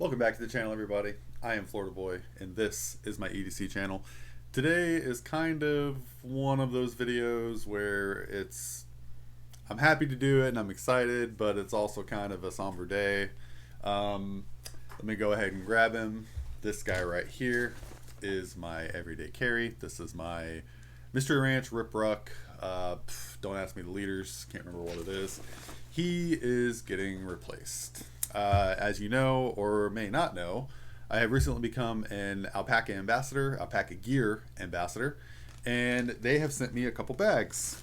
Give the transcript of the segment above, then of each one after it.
Welcome back to the channel, everybody. I am Florida Boy, and this is my EDC channel. Today is kind of one of those videos where I'm happy to do it and I'm excited, but it's also kind of a somber day. Let me go ahead and grab him. This guy right here is my everyday carry. This is my Mystery Ranch Rip Ruck. Don't ask me the leaders, can't remember what it is. He is getting replaced. As you know, or may not know, I have recently become an Alpaka ambassador, Alpaka Gear ambassador, and they have sent me a couple bags.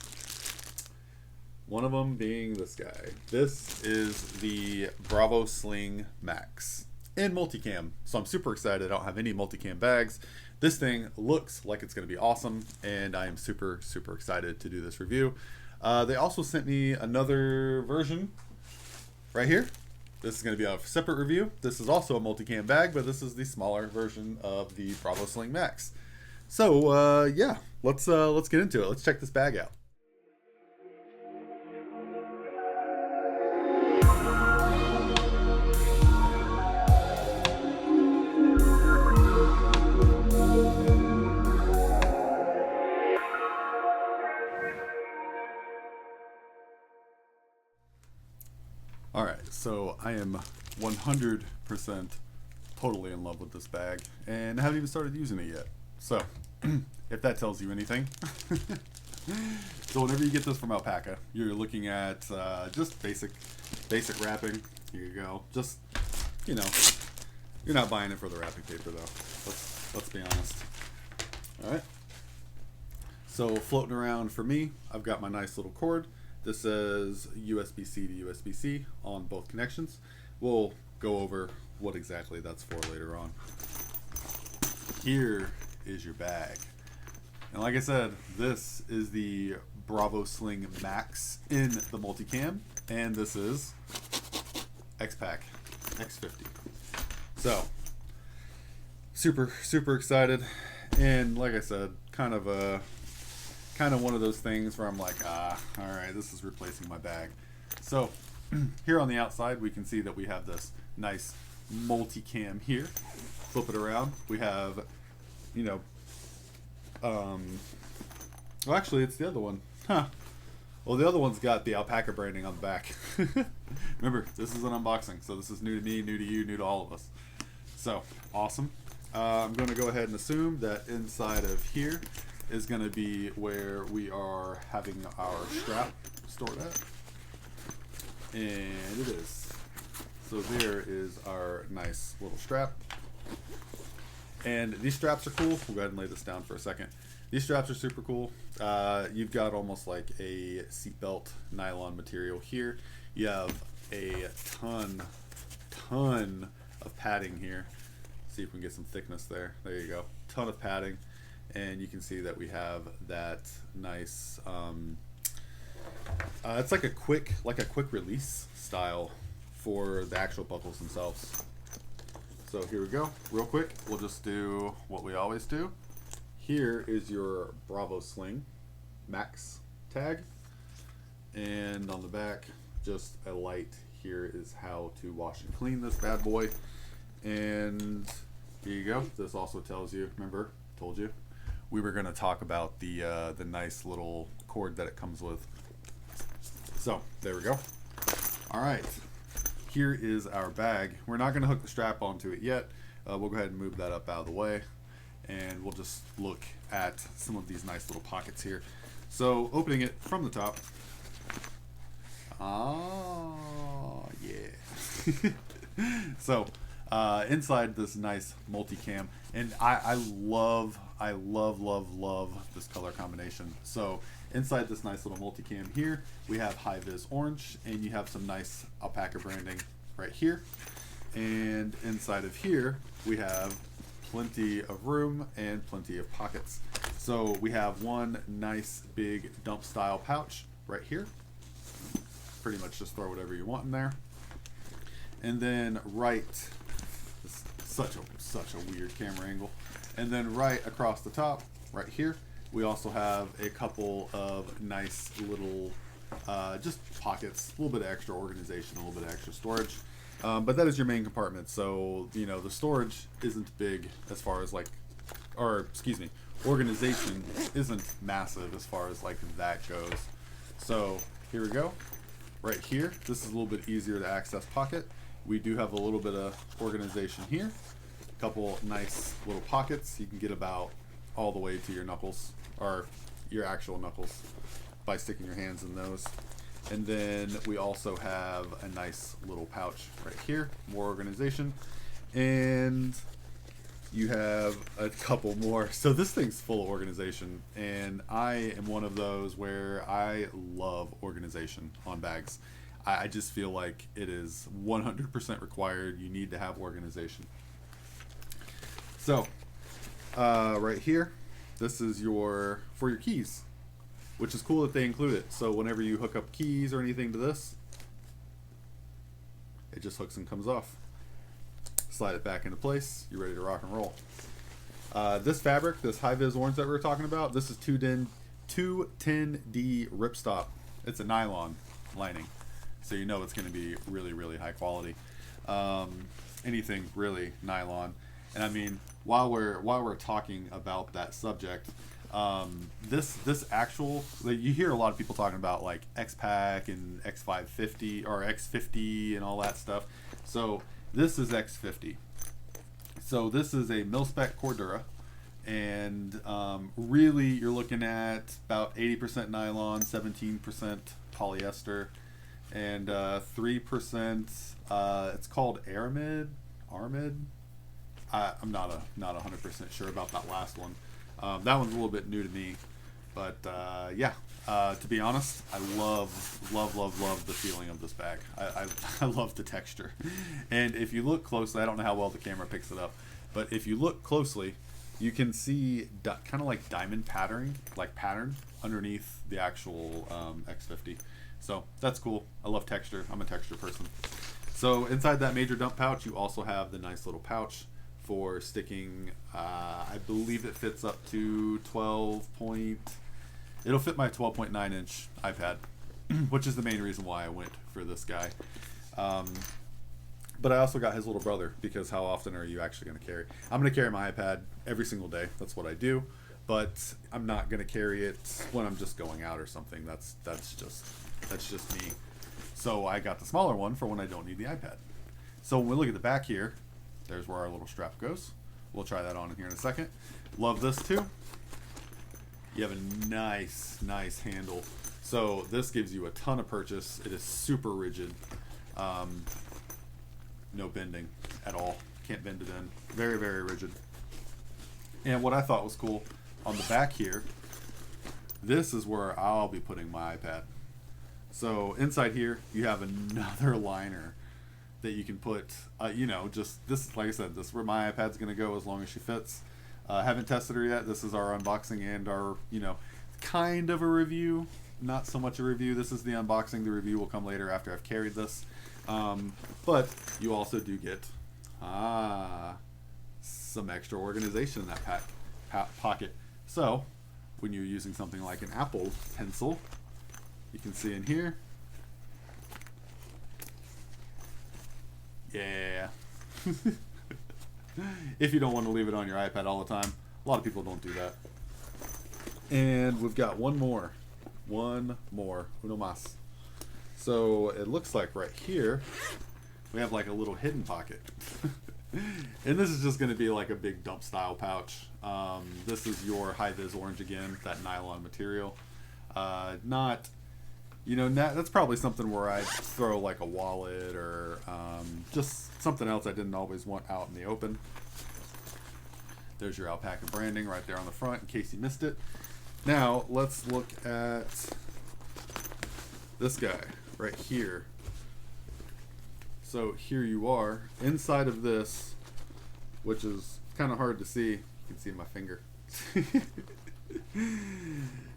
One of them being this guy. This is the Bravo Sling Max in multicam. So I'm super excited. I don't have any multicam bags. This thing looks like it's going to be awesome, and I am super excited to do this review. They also sent me another version right here. This is going to be a separate review. This is also a multicam bag, but this is the smaller version of the Bravo Sling Max. So yeah, let's get into it. Let's check this bag out. Alright, so I am 100% totally in love with this bag, and I haven't even started using it yet. So, if that tells you anything. So whenever you get this from Alpaka, you're looking at just basic wrapping. Here you go. Just, you know, you're not buying it for the wrapping paper though. Let's be honest. Alright. So floating around for me, I've got my nice little cord. This says USB-C to USB-C on both connections. We'll go over what exactly that's for later on. Here is your bag. And like I said, this is the Bravo Sling Max in the multicam. And this is X-Pack X50. So, super excited. And like I said, kind of one of those things where I'm like, alright, this is replacing my bag. So, here on the outside, we can see that we have this nice multicam here. Flip it around. We have, you know, well, actually, it's the other one. Huh. Well, the other one's got the Alpaka branding on the back. Remember, this is an unboxing, so this is new to me, new to you, new to all of us. So, awesome. I'm going to go ahead and assume that inside of here is going to be where we are having our strap stored at. And it is. So there is our nice little strap. And these straps are cool. We'll go ahead and lay this down for a second. These straps are super cool. You've got almost like a seatbelt nylon material here. You have a ton of padding here. See if we can get some thickness there. There you go. Ton of padding. And you can see that we have that nice, it's like a quick release style for the actual buckles themselves. So here we go, real quick. We'll just do what we always do. Here is your Bravo Sling Max tag. And on the back, just a light. Here is how to wash and clean this bad boy. And here you go. This also tells you, remember, told you, we were going to talk about the nice little cord that it comes with. So there we go. All right, here is our bag. We're not going to hook the strap onto it yet. We'll go ahead and move that up out of the way, and we'll just look at some of these nice little pockets here. So opening it from the top. Oh yeah. So inside this nice multicam, and I love this color combination. So inside this nice little multicam here, we have high vis orange, and you have some nice Alpaka branding right here. And inside of here, we have plenty of room and plenty of pockets. So we have one nice big dump style pouch right here. Pretty much just throw whatever you want in there. And then such a weird camera angle. And then right across the top, right here, we also have a couple of nice little just pockets, a little bit of extra organization, a little bit of extra storage. But that is your main compartment. So, you know, the storage isn't big as far as like, or excuse me, organization isn't massive as far as like that goes. So here we go. Right here, this is a little bit easier to access pocket. We do have a little bit of organization here. A couple nice little pockets. You can get about all the way to your knuckles, or your actual knuckles, by sticking your hands in those. And then we also have a nice little pouch right here, more organization. And you have a couple more. So this thing's full of organization, and I am one of those where I love organization on bags. I just feel like it is 100% required. You need to have organization. So right here, this is for your keys, which is cool that they include it. So whenever you hook up keys or anything to this, it just hooks and comes off. Slide it back into place, you're ready to rock and roll. This fabric, this high-vis orange that we were talking about, this is 210D ripstop. It's a nylon lining, so you know it's going to be really, really high quality. Anything really nylon. And I mean, while we're talking about that subject, this actual, like, you hear a lot of people talking about like X-Pack and X550 or X50 and all that stuff. So this is X50. So this is a mil-spec Cordura, and really you're looking at about 80% nylon, 17% polyester, and 3%. It's called Aramid. I'm not 100% sure about that last one. That one's a little bit new to me, but yeah. To be honest, I love the feeling of this bag. I love the texture. And if you look closely, I don't know how well the camera picks it up, but if you look closely, you can see kind of like diamond pattern underneath the actual X50. So that's cool. I love texture. I'm a texture person. So inside that major dump pouch, you also have the nice little pouch for sticking, I believe it fits up to 12 point. It'll fit my 12.9 inch iPad, which is the main reason why I went for this guy. But I also got his little brother, because how often are you actually going to carry? I'm going to carry my iPad every single day. That's what I do. But I'm not going to carry it when I'm just going out or something. That's just me. So I got the smaller one for when I don't need the iPad. So when we look at the back here, there's where our little strap goes. We'll try that on in here in a second. Love this too. You have a nice handle. So this gives you a ton of purchase. It is super rigid. No bending at all. Can't bend it in. Very, very rigid. And what I thought was cool, on the back here, this is where I'll be putting my iPad. So inside here, you have another liner that you can put, you know, just this, like I said, this is where my iPad's going to go as long as she fits. Haven't tested her yet. This is our unboxing and our, you know, kind of a review. Not so much a review. This is the unboxing. The review will come later after I've carried this. But you also do get some extra organization in that pocket. So when you're using something like an Apple Pencil, you can see in here. Yeah. If you don't want to leave it on your iPad all the time. A lot of people don't do that. And we've got one more. Uno más. So it looks like right here, we have like a little hidden pocket. And this is just going to be like a big dump style pouch. This is your high-vis orange again, that nylon material. Not, you know, that's probably something where I'd throw like a wallet or just something else I didn't always want out in the open. There's your Alpaka branding right there on the front in case you missed it. Now let's look at this guy right here. So here you are inside of this, which is kind of hard to see. You can see my finger.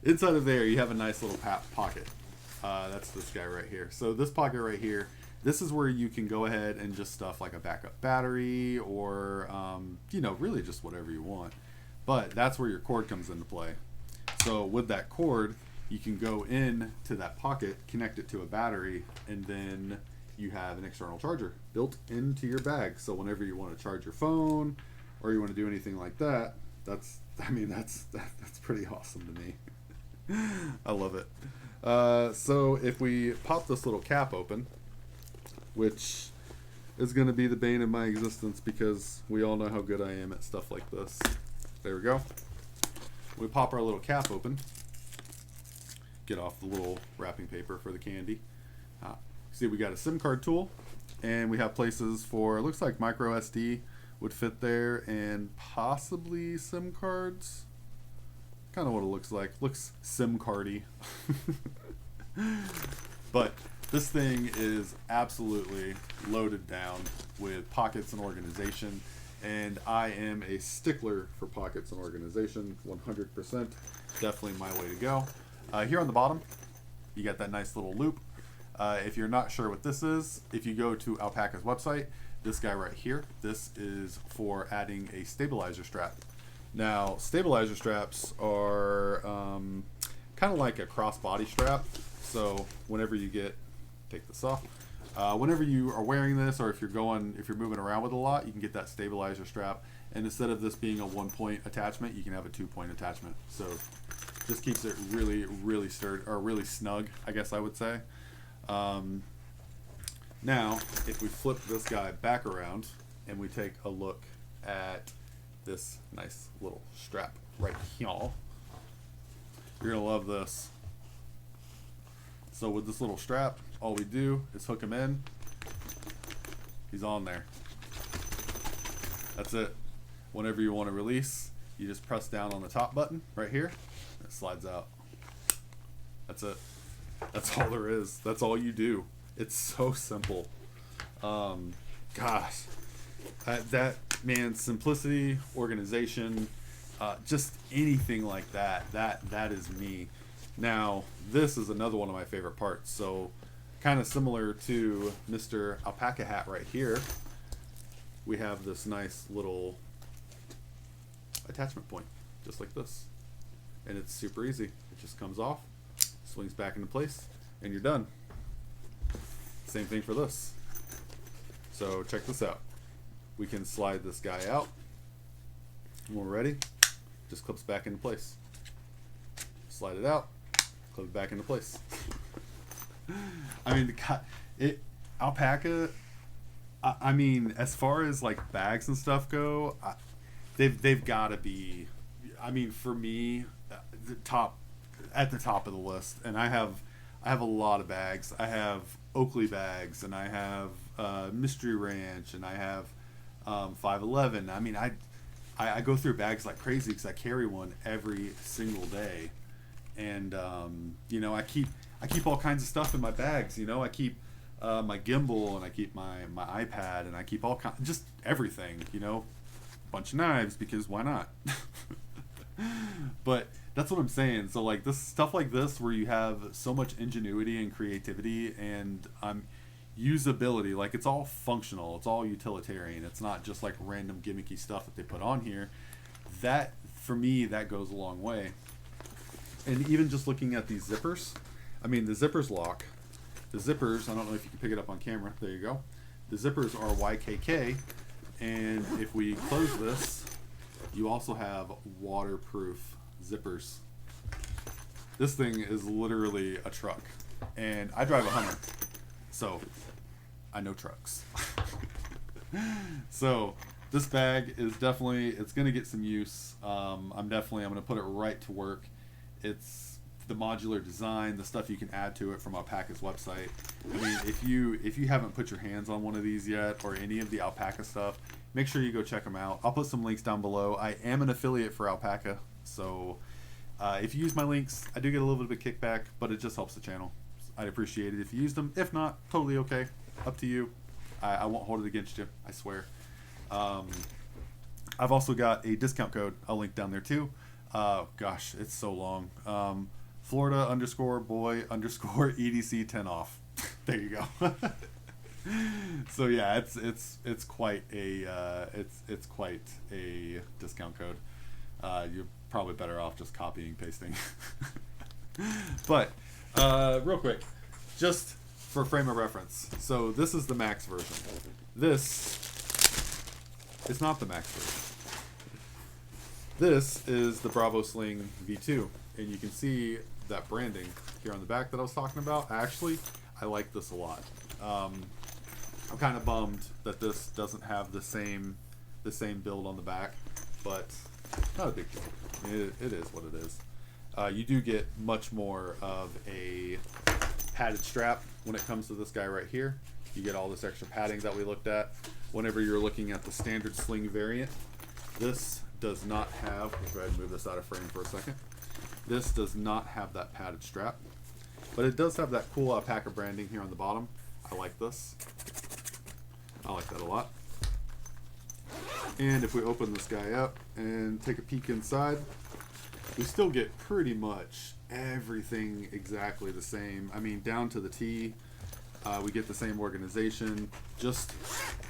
Inside of there, you have a nice little pocket. That's this guy right here. So this pocket right here, this is where you can go ahead and just stuff like a backup battery or, you know, really just whatever you want. But that's where your cord comes into play. So with that cord, you can go in to that pocket, connect it to a battery, and then you have an external charger built into your bag. So whenever you want to charge your phone or you want to do anything like that, that's pretty awesome to me. I love it. So if we pop this little cap open, which is going to be the bane of my existence because we all know how good I am at stuff like this. There we go. We pop our little cap open, get off the little wrapping paper for the candy. See, we got a SIM card tool, and we have places for, it looks like micro SD would fit there, and possibly SIM cards. Kind of what it looks like. Looks SIM cardy. But this thing is absolutely loaded down with pockets and organization, and I am a stickler for pockets and organization, 100%. Definitely my way to go. Here on the bottom, you got that nice little loop. If you're not sure what this is, if you go to Alpaka's website, this guy right here, this is for adding a stabilizer strap. Now, stabilizer straps are kind of like a crossbody strap. So whenever you take this off, whenever you are wearing this, or if you're moving around with a lot, you can get that stabilizer strap. And instead of this being a 1-point attachment, you can have a 2-point attachment. So just keeps it really, really sturdy, or really snug, I guess I would say. Now, if we flip this guy back around and we take a look at this nice little strap right here, you're gonna love this. So with this little strap, all we do is hook him in. He's on there. That's it. Whenever you want to release, you just press down on the top button right here, and it slides out. That's it. That's all there is. That's all you do. It's so simple. Gosh, that man, simplicity, organization, just anything like that. That is me. Now, this is another one of my favorite parts. So, kind of similar to Mr. Alpaka hat right here, we have this nice little attachment point, just like this, and it's super easy. It just comes off, swings back into place, and you're done. Same thing for this. So check this out. We can slide this guy out. When we're ready, just clips back into place. Slide it out, clip it back into place. I mean, Alpaka, I mean, as far as like bags and stuff go, they've got to be, I mean, for me, at the top of the list. And I have a lot of bags. I have Oakley bags, and I have Mystery Ranch, and I have 511. I mean, I go through bags like crazy because I carry one every single day, and you know, I keep all kinds of stuff in my bags. You know, I keep my gimbal, and I keep my iPad, and I keep all just everything. You know, bunch of knives, because why not? But that's what I'm saying. So like this stuff like this, where you have so much ingenuity and creativity and usability, like it's all functional, it's all utilitarian. It's not just like random gimmicky stuff that they put on here. That, for me, that goes a long way. And even just looking at these zippers, I mean, the zippers lock. The zippers, I don't know if you can pick it up on camera. There you go. The zippers are YKK, and if we close this, you also have waterproof zippers. This thing is literally a truck, and I drive a Hummer, so I know trucks. So this bag is definitely, it's going to get some use. I'm going to put it right to work. It's the modular design, the stuff you can add to it from Alpaka's website. I mean, if you haven't put your hands on one of these yet, or any of the Alpaka stuff, make sure you go check them out. I'll put some links down below. I am an affiliate for Alpaka, so if you use my links, I do get a little bit of a kickback, but it just helps the channel. I'd appreciate it if you used them. If not, totally okay. Up to you. I won't hold it against you, I swear. I've also got a discount code. I'll link down there too. Gosh, it's so long. Florida_boy_EDC 10 off. There you go. So yeah, it's quite a it's quite a discount code. You're probably better off just copying, pasting. But real quick, just for frame of reference, so this is the max version. This is not the max version. This is the Bravo Sling V2, and you can see that branding here on the back that I was talking about. Actually, I like this a lot. I'm kind of bummed that this doesn't have the same build on the back, but not a big deal. It is what it is. You do get much more of a padded strap when it comes to this guy right here. You get all this extra padding that we looked at. Whenever you're looking at the standard Sling variant, this does not have, we'll go ahead and move this out of frame for a second. This does not have that padded strap, but it does have that cool Alpaka branding here on the bottom. I like this. I like that a lot. And if we open this guy up and take a peek inside, we still get pretty much everything exactly the same. I mean, down to the T. We get the same organization, just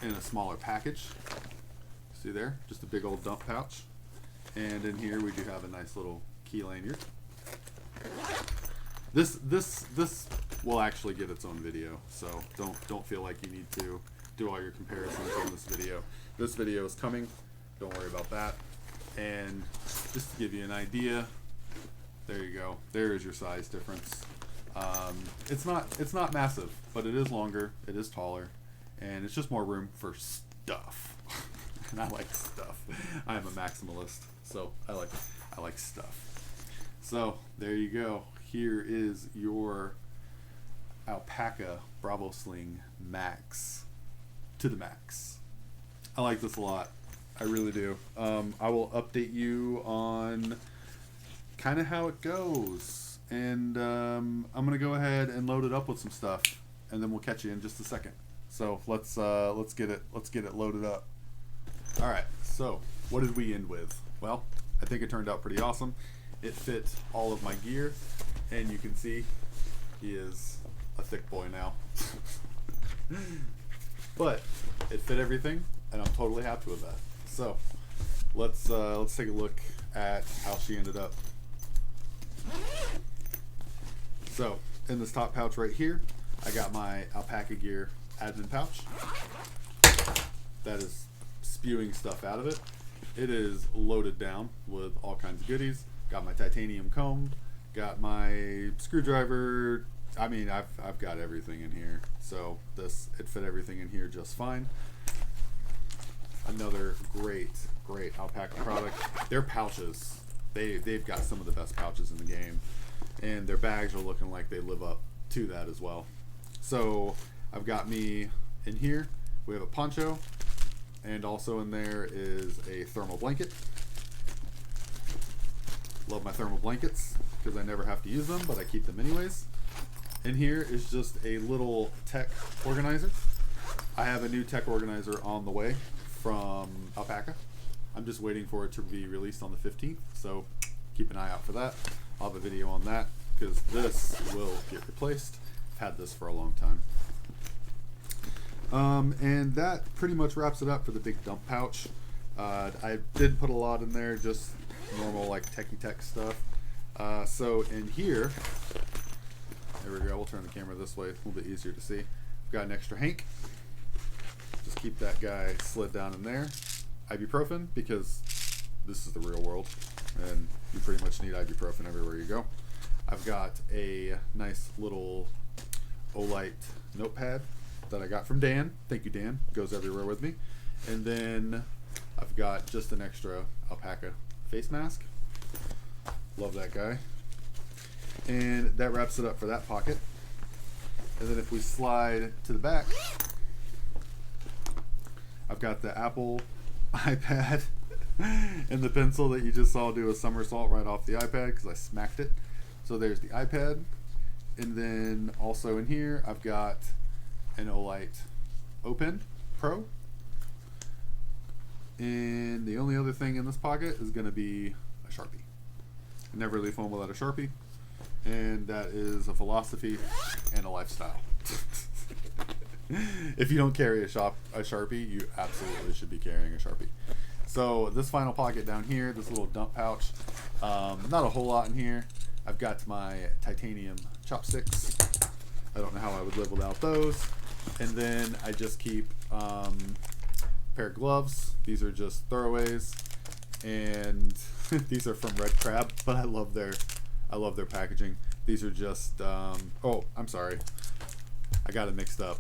in a smaller package. See there? Just a big old dump pouch. And in here we do have a nice little key lanyard. This will actually get its own video, so don't feel like you need to do all your comparisons on this video. This video is coming. Don't worry about that. And just to give you an idea, there you go. There is your size difference. It's not massive, but it is longer, it is taller, and it's just more room for stuff. And I like stuff. I am a maximalist, so I like stuff. So there you go. Here is your Alpaka Bravo Sling Max to the max. I like this a lot. I really do. I will update you on kind of how it goes. And I'm gonna go ahead and load it up with some stuff, and then we'll catch you in just a second. So let's get it loaded up. All right. So what did we end with? Well, I think it turned out pretty awesome. It fit all of my gear, and you can see he is a thick boy now. But it fit everything, and I'm totally happy with that. So let's take a look at how she ended up. So in this top pouch right here, I got my Alpakagear admin pouch. That is spewing stuff out of it. It is loaded down with all kinds of goodies. Got my titanium comb, got my screwdriver. I mean, I've got everything in here. So it fit everything in here just fine. Another great Alpaka product. Their pouches, they've got some of the best pouches in the game, and their bags are looking like they live up to that as well. So I've got me in here. We have a poncho, and also in there is a thermal blanket. Love my thermal blankets because I never have to use them, but I keep them anyways. In here is just a little tech organizer. I have a new tech organizer on the way from Alpaka. I'm just waiting for it to be released on the 15th, so keep an eye out for that. I'll have a video on that because this will get replaced. I've had this for a long time. And that pretty much wraps it up for the big dump pouch. I did put a lot in there, just normal like techie tech stuff. So in here, there we go. We'll turn the camera this way. It's a little bit easier to see. We've got an extra hank. Just keep that guy slid down in there. Ibuprofen, because this is the real world, and you pretty much need ibuprofen everywhere you go. I've got a nice little Olight notepad that I got from Dan. Thank you, Dan. Goes everywhere with me. And then I've got just an extra Alpaka face mask. Love that guy. And that wraps it up for that pocket. And then if we slide to the back, I've got the Apple iPad and the pencil that you just saw do a somersault right off the iPad because I smacked it. So there's the iPad. And then also in here, I've got an Olight OPen Pro. And the only other thing in this pocket is going to be a Sharpie. I never leave home without a Sharpie. And that is a philosophy and a lifestyle. If you don't carry a Sharpie, you absolutely should be carrying a Sharpie. So this final pocket down here, this little dump pouch, not a whole lot in here. I've got my titanium chopsticks. I don't know how I would live without those. And then I just keep a pair of gloves. These are just throwaways, and these are from Red Crab, but I love their packaging. These are just oh, I'm sorry, I got it mixed up.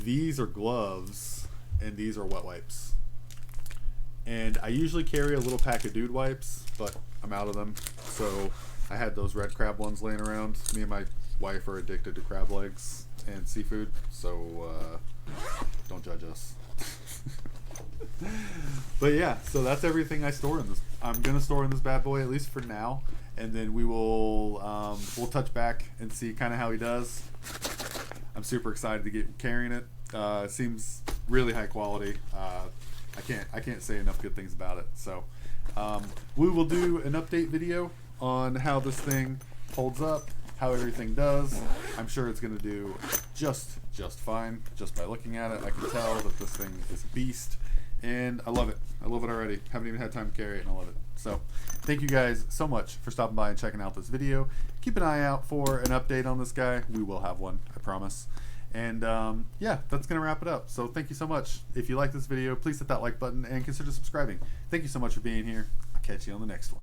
These are gloves and these are wet wipes. And I usually carry a little pack of dude wipes, but I'm out of them. So I had those Red Crab ones laying around. Me and my wife are addicted to crab legs and seafood, so don't judge us. But yeah, so that's everything I store in this. I'm gonna store in this bad boy, at least for now, and then we will we'll touch back and see kind of how he does. I'm super excited to get carrying it. It seems really high quality. I can't say enough good things about it. So we will do an update video on how this thing holds up, how everything does. I'm sure it's gonna do just fine. Just by looking at it, I can tell that this thing is a beast, and I love it. I love it already. Haven't even had time to carry it, and I love it. So thank you guys so much for stopping by and checking out this video. Keep an eye out for an update on this guy. We will have one, I promise. And yeah, that's gonna wrap it up. So thank you so much. If you like this video, please hit that like button and consider subscribing. Thank you so much for being here. I'll catch you on the next one.